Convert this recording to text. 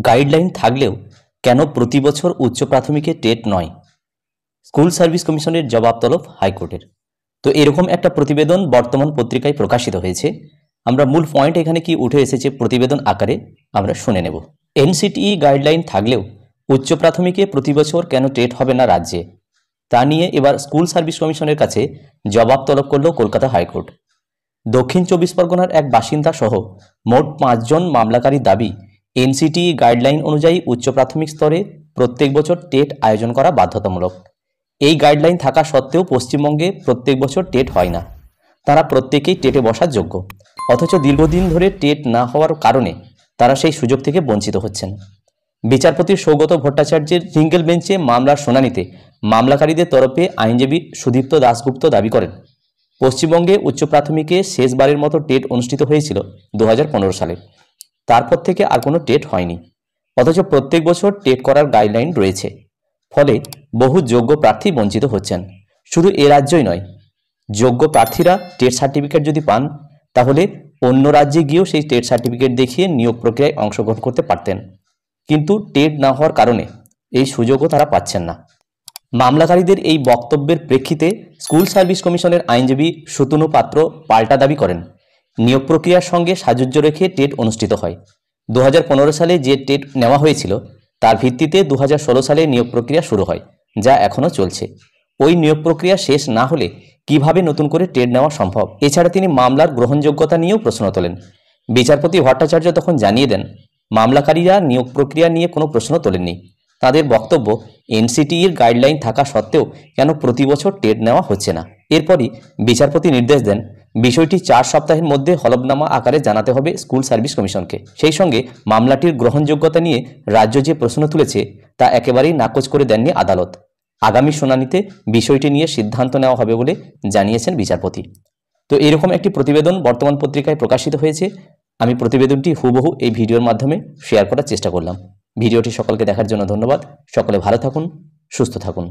Guideline থাকলেও কেন প্রতি বছর উচ্চ প্রাথমিকে টেট নয়? স্কুল সার্ভিস কমিশনের জবাব তলব হাইকোর্টের। তো এরকম একটা প্রতিবেদন বর্তমান পত্রিকায় প্রকাশিত হয়েছে। আমরা মূল পয়েন্ট এখানে কি উঠে এসেছে প্রতিবেদন আকারে আমরা শুনে নেব। এনসিটিই গাইডলাইন থাকলেও উচ্চ প্রাথমিকে প্রতি বছর কেন টেট হবে না রাজ্যে, তা নিয়ে এবার স্কুল সার্ভিস কমিশনের কাছে জবাব তলব করল কলকাতা হাইকোর্ট। দক্ষিণ ২৪ পরগনার এক বাসিন্দা সহ মোট ৫ জন মামলাকারীর দাবি, এনসিটিই গাইডলাইন অনুযায়ী উচ্চ প্রাথমিক স্তরে প্রত্যেক বছর টেট আয়োজন করা বাধ্যতামূলক। এই গাইডলাইন থাকা সত্ত্বেও পশ্চিমবঙ্গে প্রত্যেক বছর টেট হয় না। তারা প্রত্যেকেই টেটে বসার যোগ্য, অথচ দীর্ঘদিন ধরে টেট না হওয়ার কারণে তারা সেই সুযোগ থেকে বঞ্চিত হচ্ছেন। বিচারপতি সৌগত ভট্টাচার্যের সিঙ্গেল বেঞ্চে মামলার শুনানিতে মামলাকারীদের তরফে আইনজীবী সুদীপ্ত দাশগুপ্ত দাবি করেন, পশ্চিমবঙ্গে উচ্চ প্রাথমিকে শেষবারের মতো টেট অনুষ্ঠিত হয়েছিল ২০১৫ সালে। তারপর থেকে আর কোনো টেট হয়নি, অথচ প্রত্যেক বছর টেট করার গাইডলাইন রয়েছে। ফলে বহু যোগ্য প্রার্থী বঞ্চিত হচ্ছেন। শুধু এ রাজ্যই নয়, যোগ্য প্রার্থীরা টেট সার্টিফিকেট যদি পান তাহলে অন্য রাজ্যে গিয়েও সেই টেট সার্টিফিকেট দেখিয়ে নিয়োগ প্রক্রিয়ায় অংশগ্রহণ করতে পারতেন, কিন্তু টেট না হওয়ার কারণে এই সুযোগও তারা পাচ্ছেন না। মামলাকারীদের এই বক্তব্যের প্রেক্ষিতে স্কুল সার্ভিস কমিশনের আইনজীবী সুতনু পাত্র পাল্টা দাবি করেন, নিয়োগ প্রক্রিয়ার সঙ্গে সাযুজ্য রেখে টেট অনুষ্ঠিত হয়। ২০১৫ সালে যে টেট নেওয়া হয়েছিল তার ভিত্তিতে ২০১৬ সালে নিয়োগ প্রক্রিয়া শুরু হয়, যা এখনও চলছে। ওই নিয়োগ প্রক্রিয়া শেষ না হলে কিভাবে নতুন করে টেট নেওয়া সম্ভব? এছাড়া তিনি মামলার গ্রহণযোগ্যতা নিয়েও প্রশ্ন তোলেন। বিচারপতি ভট্টাচার্য তখন জানিয়ে দেন, মামলাকারীরা নিয়োগ প্রক্রিয়া নিয়ে কোনো প্রশ্ন তোলেননি। তাদের বক্তব্য, এনসিটিইর গাইডলাইন থাকা সত্ত্বেও কেন প্রতি বছর টেট নেওয়া হচ্ছে না। এরপরই বিচারপতি নির্দেশ দেন, বিষয়টি ৪ সপ্তাহের মধ্যে হলফনামা আকারে জানাতে হবে স্কুল সার্ভিস কমিশনকে। সেই সঙ্গে মামলাটির গ্রহণযোগ্যতা নিয়ে রাজ্য যে প্রশ্ন তুলেছে তা একেবারেই নাকচ করে দেননি আদালত। আগামী শুনানিতে বিষয়টি নিয়ে সিদ্ধান্ত নেওয়া হবে বলে জানিয়েছেন বিচারপতি। তো এরকম একটি প্রতিবেদন বর্তমান পত্রিকায় প্রকাশিত হয়েছে। আমি প্রতিবেদনটি হুবহু এই ভিডিওর মাধ্যমে শেয়ার করার চেষ্টা করলাম। ভিডিওটি সকলকে দেখার জন্য ধন্যবাদ। সকলে ভালো থাকুন, সুস্থ থাকুন।